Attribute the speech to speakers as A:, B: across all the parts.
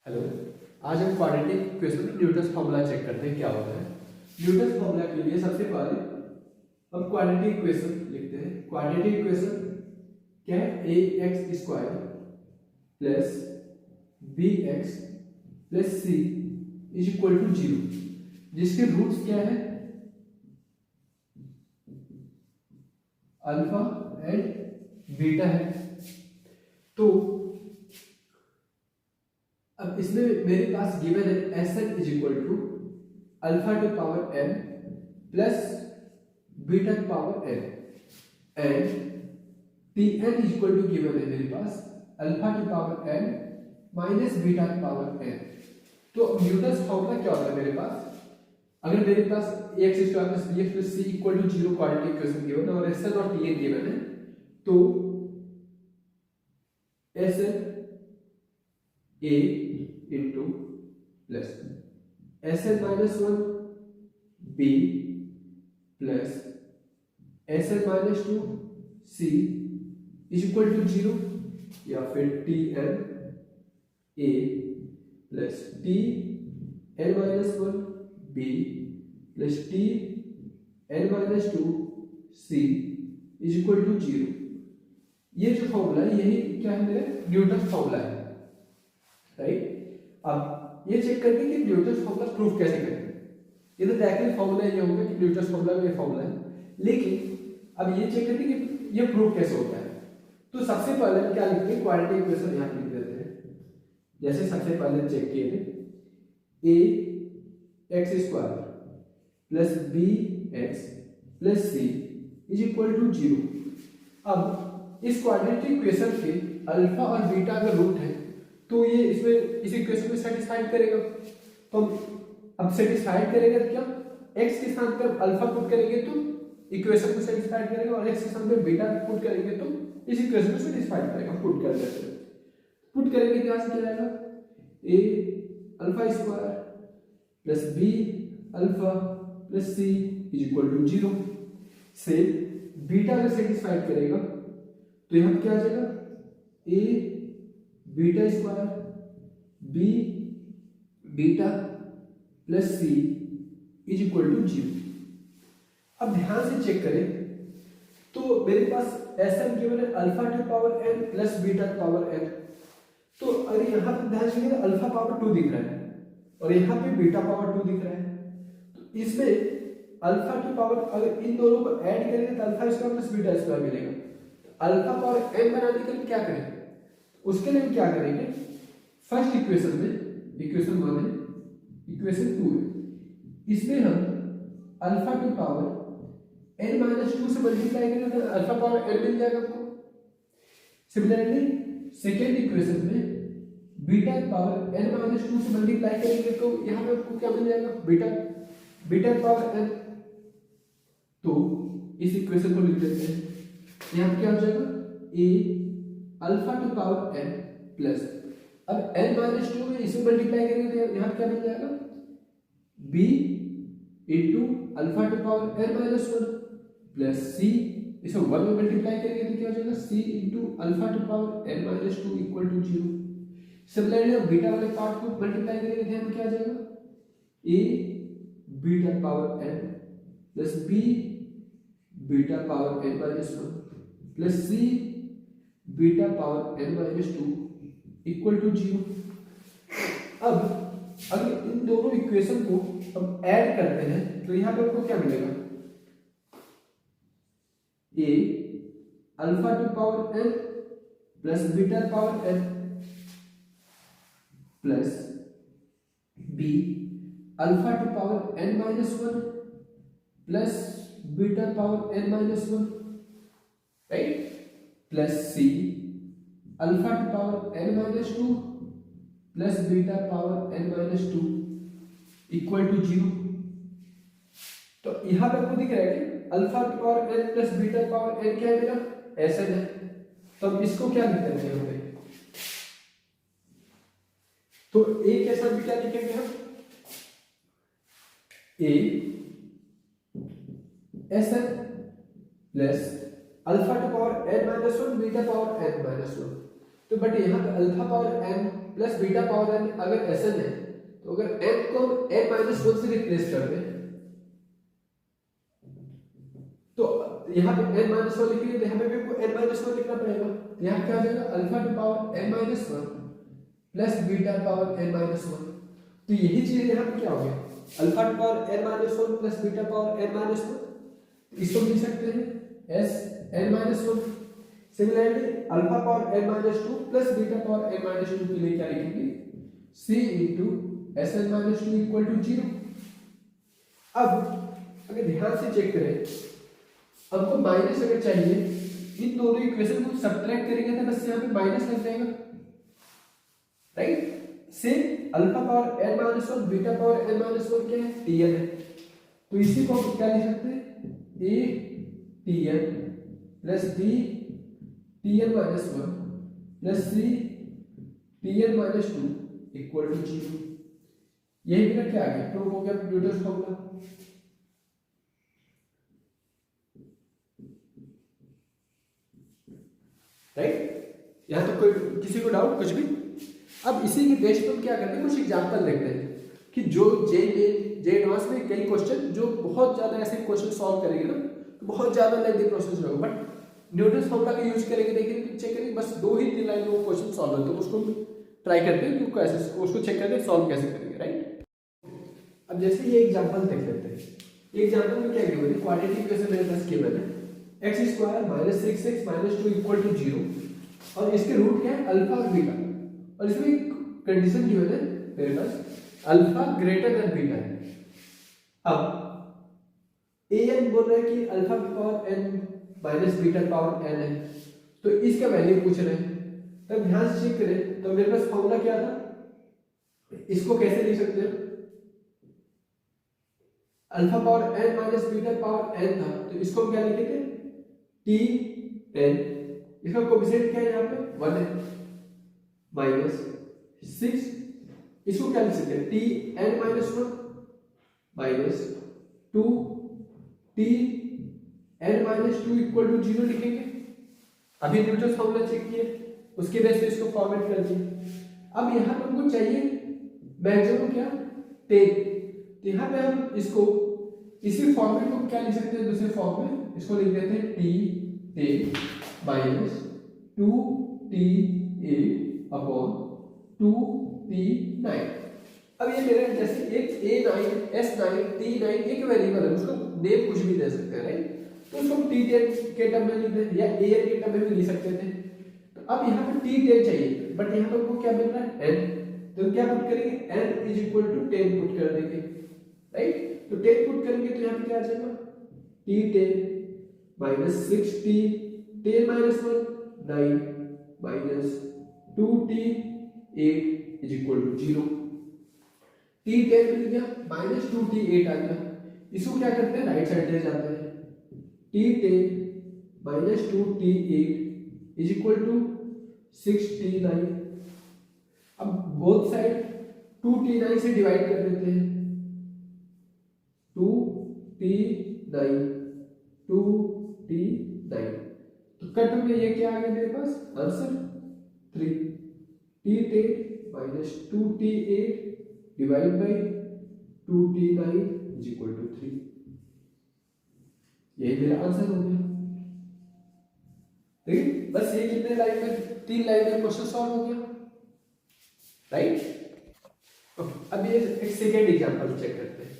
A: Hello. आज हम quadratic equation में न्यूटन्स फॉर्मूला चेक करते हैं क्या होता है। न्यूटन्स फॉर्मूला के लिए सबसे पहले हम क्वाड्रेटिक इक्वेशन लिखते हैं। क्वाड्रेटिक इक्वेशन क्या है? A x square plus b x plus C is equal to 0, जिसके रूट्स क्या है? अल्फा एंड बीटा है। तो अब इसमें मेरे पास गिवन है S n is equal to alpha to power N plus beta to power n and T n is equal to given है मेरे पास alpha to power n minus beta to power N. तो Newton's formula क्या होता है मेरे पास? अगर मेरे पास x square plus b x plus c equal to 0 quadratic equation given है और एस एन और टी एन गिवन है, तो S N A into plus S N minus one B plus S N minus two C is equal to 0, या फिर T N A plus T N minus one B plus T N minus two C is equal to 0। ये जो formula है यही क्या है? मेरा Newton formula है, राइट। अब ये चेक करते हैं कि न्यूटन फॉर्मूला प्रूफ कैसे करें। ये तो डायरेक्टली फॉर्मूला ये होगा कि न्यूटन फॉर्मूला में ये फॉर्मूला है, लेकिन अब ये चेक करते हैं कि ये प्रूफ कैसे होता है। तो सबसे पहले हम क्या लिखते हैं? क्वाड्रेटिक इक्वेशन यहां लिख देते हैं। जैसे सबसे पहले चेक किए थे a x square plus b x plus C is equal to 0। अब इस क्वाड्रेटिक इक्वेशन के अल्फा और बीटा का रूट है, तो ये इसमें इस इक्वेशन को सेटिस्फाइड करेगा। तो अब सेटिस्फाइड करेगा तो क्या? x के स्थान पर अल्फा पुट करेंगे तो इक्वेशन को सेटिस्फाइड करेगा, और x के स्थान पर बीटा पुट करेंगे तो इस इक्वेशन को सेटिस्फाइड करेगा। पुट कर देते हैं। पुट करेंगे तो यहां से क्या आएगा? a alpha square plus b alpha plus c is equal to 0 से बीटा को सेटिस्फाइड करेगा तो यहां क्या आ जाएगा? a beta square B beta plus C is equal to 0। अब ध्यान से चेक करें तो मेरे पास एस एन गिवन है alpha to power N plus beta to power N. तो अगर यहां पर ध्यान से अल्फा पावर 2 दिख रहा है और यहां पे बीटा पावर 2 दिख रहा है, तो इसमें अल्फा टू पावर अगर इन दोनों को ऐड करेंगे तो alpha square plus beta square मिलेगा। अल्फा पावर एन बनाने के लिए क्या करें? उसके लिए हम क्या करेंगे? फर्स्ट इक्वेशन में इक्वेशन 1 है, इक्वेशन 2 है, इसमें हम alpha to power n minus 2 से मल्टीप्लाई करेंगे तो अल्फा पावर n मिल जाएगा हमको। सिमिलरली सेकेंड इक्वेशन में बीटा पावर n माइनस 2 से मल्टीप्लाई करेंगे तो यहां पे आपको क्या मिल जाएगा? Beta power n। तो इस इक्वेशन को लिख देते हैं। यहां क्या हो जाएगा? a alpha to power n plus अब n माइनस 2 में इसे मल्टीप्लाई करेंगे तो यहां क्या मिल जाएगा? b into alpha to power n minus 1 plus c, इसे 1 में मल्टीप्लाई करेंगे तो क्या हो जाएगा? c into alpha to power n minus 2 equal to 0। Similarly अब बीटा वाले पार्ट को मल्टीप्लाई करेंगे तो क्या आ जाएगा? a beta power n plus b beta power n minus 1 plus c beta power n minus 2 equal to 0। अब अगर इन दोनों इक्वेशन को हम ऐड करते हैं तो यहां पे आपको क्या मिलेगा? a alpha to power n plus beta power n plus b alpha to power n minus 1 plus beta power n minus 1, right, plus c alpha to power n minus 2 plus beta power n minus 2 equal to 0। तो यहां पे आपको दिख रहा है कि alpha to power n plus beta power n क्या है मेरा? एस एन है। तो अब इसको क्या लिख देंगे यहां पे? तो a के साथ भी क्या लिखेंगे हम? a S N plus alpha to power n minus 1 beta power n minus 1। तो बट यहाँ पे alpha power n plus beta power n अगर Sn है तो अगर n को n माइनस 1 से रिप्लेस कर दें तो यहाँ पे n माइनस 1 लिखेंगे तो यहाँ पे भी आपको n माइनस 1 लिखना पड़ेगा। तो यहाँ क्या हो जाएगा alpha to power n minus 1 plus beta power n minus 1। तो यही चीज यहाँ पे क्या हो गया alpha to power n minus 1 plus beta power n minus 1। इसको लिख सकते हैं s n minus 1। Similarly alpha power n minus 2 plus beta power n minus 2 के लिए क्या लिखेंगे c into S N minus 2 equal to 0। अब अगर ध्यान से चेक करें हमको माइनस अगर चाहिए इन दोनों इक्वेशन को सब्ट्रैक्ट करेंगे तो बस यहाँ पे माइनस लग जाएगा, राइट। से alpha power n minus 1 beta power n minus 1 क्या है tn है। तो इसी को हम क्या लिख सकते हैं a tn plus b tn minus 1 plus c tn minus 2 equal to 0। यही मेरा क्या आ गया प्रूव हो गया न्यूटन फॉर्मूला। राइट, यहां तो कोई किसी को डाउट कुछ भी। अब इसी के बेस पर क्या करते हैं कुछ एग्जांपल देखते हैं कि जो जे एडवांस में कई क्वेश्चन जो बहुत ज्यादा ऐसे क्वेश्चन सॉल्व करेंगे ना तो बहुत ज्यादा लेंथी प्रोसेस होगा, बट न्यूटन फॉर्मूला का यूज करेंगे देखेंगे चेक करेंगे बस 2 ही 3 लाइन में क्वेश्चन सॉल्व होता है। तो उसको ट्राई करते हैं कि कैसे उसको चेक करते हैं सॉल्व कैसे करेंगे, राइट। अब जैसे ये एग्जांपल देख लेते हैं। ये एग्जांपल में क्या गिवन है क्वाड्रेटिक इक्वेशन मेरे पास गिवन है x square minus 6x minus 2 equal to 0 और इसके रूट क्या है अल्फा और बीटा और इसमें एक कंडीशन गिवन है मेरे पास अल्फा ग्रेटर देन बीटा है। अब an बोल रहा है कि अल्फा की power n minus beta power n है तो इसका वैल्यू पूछ रहे हैं। तब ध्यान से चेक करें तो मेरे पास फॉर्मूला क्या था, इसको कैसे लिख सकते हैं alpha power n minus beta power n था तो इसको हम क्या लिखेंगे t n, इसका कोएफिशिएंट क्या है यहाँ पे 1 है माइनस 6, इसको क्या लिख सकते हैं t n minus 1 minus 2 t n minus 2 equal to 0 लिखेंगे। अभी न्यूटन फॉर्मूला चेक किए उसके बेस पे इसको फॉर्मेट कर दिए। अब यहाँ पे हमको चाहिए मैक्सिमम क्या 10, तो यहाँ पे हम इसको इसी फॉर्मेट को क्या लिख सकते हैं दूसरे फॉर्म में इसको लिख देते हैं t 10 minus 2t8 upon 2t9। अब ये मेरे जैसे एक a9 s9 t9 एक वेरिएबल है उसको नेम कुछ भी दे सकते हैं, राइट। तो उसको हम t10 के टर्म में लिख दें या an के टर्म में भी लिख सकते थे। तो अब यहाँ पे t10 चाहिए बट यहाँ पे हमको क्या मिल रहा है n, तो क्या पुट करेंगे n is equal to 10 put कर देंगे, राइट। तो 10 पुट करेंगे तो यहाँ पे क्या आ जाएगा t10 minus 6t 10 minus 1 9 minus 2t8 is equal to 0। t10 मिल गया माइनस 2t8 आ गया, इसको क्या करते हैं राइट साइड ले जाते हैं t10 minus 2t8 is equal to 6t9। अब बोथ साइड 2t9 से डिवाइड कर देते हैं 2t9 2t9 तो कट में ये क्या आ गया मेरे पास answer 3 t10 minus 2t8 divide by 2t9 is equal to 3। यही मेरा आंसर हो गया, ठीक है। बस ये कितने लाइन में 3 लाइन में क्वेश्चन सॉल्व हो गया, राइट। अब ये एक सेकेंड एग्जांपल चेक करते हैं।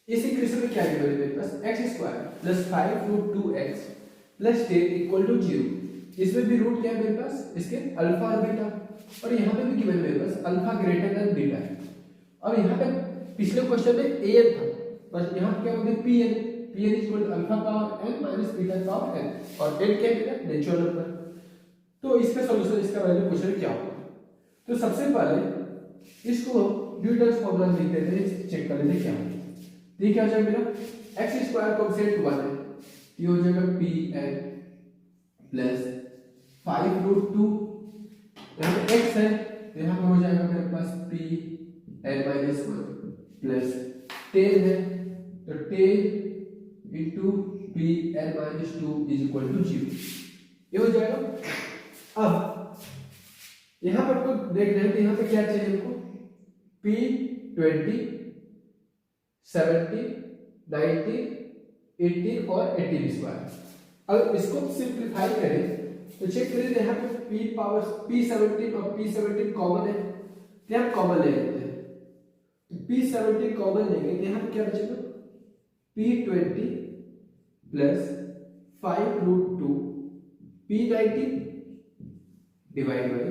A: इस इक्वेशन में क्या है मेरे पास x square plus 5 root 2x plus 10 equal to 0। इसमें भी रूट क्या है मेरे पास इसके अल्फा और बीटा और यहाँ पे भी गिवन मेरे पास अल्फा ग्रेटर देन बीटा है। और यहाँ पे पिछले क्वेश्चन में an था बस यहाँ पे क्या हो गया pn equal to alpha power n minus beta power n और n क्या है नेचुरल नंबर। तो इसका सॉल्यूशन इसका वैल्यू क्वेश्चन क्या होगा। तो सबसे पहले इसको न्यूटन फॉर्मूला लिख देते हैं, चेक कर लेते हैं क्या होगा। ये क्या हो जाएगा मेरा x स्क्वायर कोएफिशिएंट 1 है ये हो जाएगा pn प्लस 5 रूट 2 यहाँ पे x है तो यहाँ पे हो जाएगा मेरे पास pn माइनस 1 प्लस 10 है तो 10 into pn minus 2 is equal to 0 ये हो जाएगा। अब यहाँ पर आपको देख रहे हैं कि यहाँ पे क्या चाहिए हमको, P20, 70, 90, 80 और 80 स्क्वायर। अगर इसको सिंप्लीफाई करें तो चेक करें यहाँ पे P17 और P17 कॉमन है, तो हम कॉमन ले लेते हैं। P17 कॉमन लेंगे तो यहाँ पे क्या बचेगा, P20 plus 5√2 P90 divide by,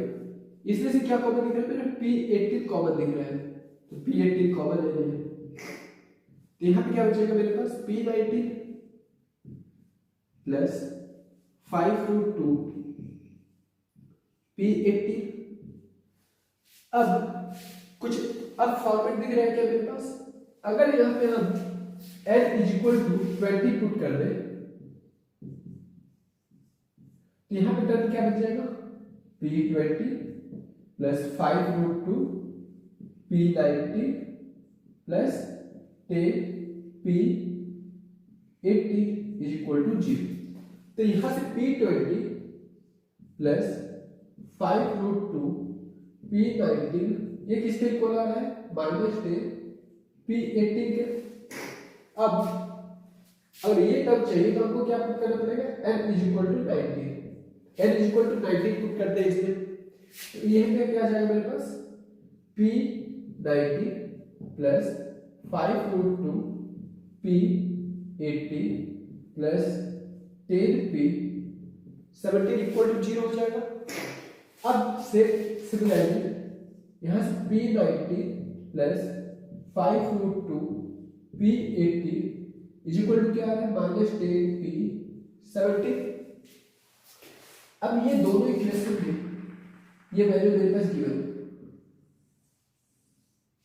A: इसमें से क्या कॉमन दिख रहा है, P18 कॉमन दिख रहा है, तो P18 कॉमन ले लेंगे। तो यहाँ पे क्या बचेगा मेरे पास, P90 प्लस 5√2 P18। अब कुछ अब फॉर्मेट दिख रहा है क्या मेरे पास, अगर यहाँ पे हम n = 20 पुट कर दें तो यहाँ पे टर्म क्या बच जाएगा, P20 plus 5√2 P90 plus 10 P80 = 0। तो यहां से P20 प्लस 5√2 P90 ये किसके इक्वल आ रहा है, -10 P80 के। अब अगर ये टर्म चाहिए तो हमको क्या पुट करना पड़ेगा, n = 90, n = 90 पुट करते हैं इसमें, तो ये क्या आ जाएगा मेरे पास, P90 plus 5√2 P80 plus 10 P70 = 0 हो जाएगा। अब से सिमिलरली यहां से P90 प्लस 5√2 P80 = क्या आ रहा है, -10 P70। अब ये दोनों इक्वेशन में ये वैल्यू मेरे पास गिवन है,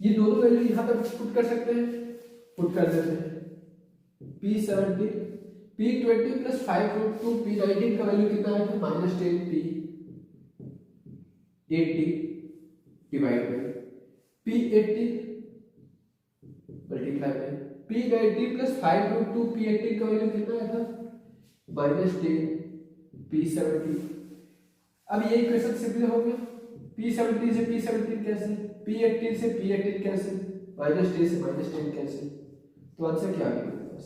A: ये दोनों वैल्यू यहां पर पुट कर सकते हैं, पुट कर देते हैं। P70 P20 प्लस 5√2 P19 का वैल्यू कितना है, -10 P80 divide by P80 multiply by P90 plus 5√2 P18 का वैल्यू कितना आया था, -10 P70। अब ये इक्वेशन सिंपल हो गया, P70 से P70 कैसे, P18 से P18 कैसे, -10 से -10 कैसे, तो आंसर क्या आ गया मेरे पास,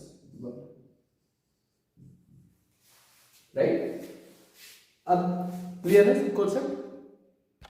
A: राइट। अब क्लियर है कॉन्सेप्ट।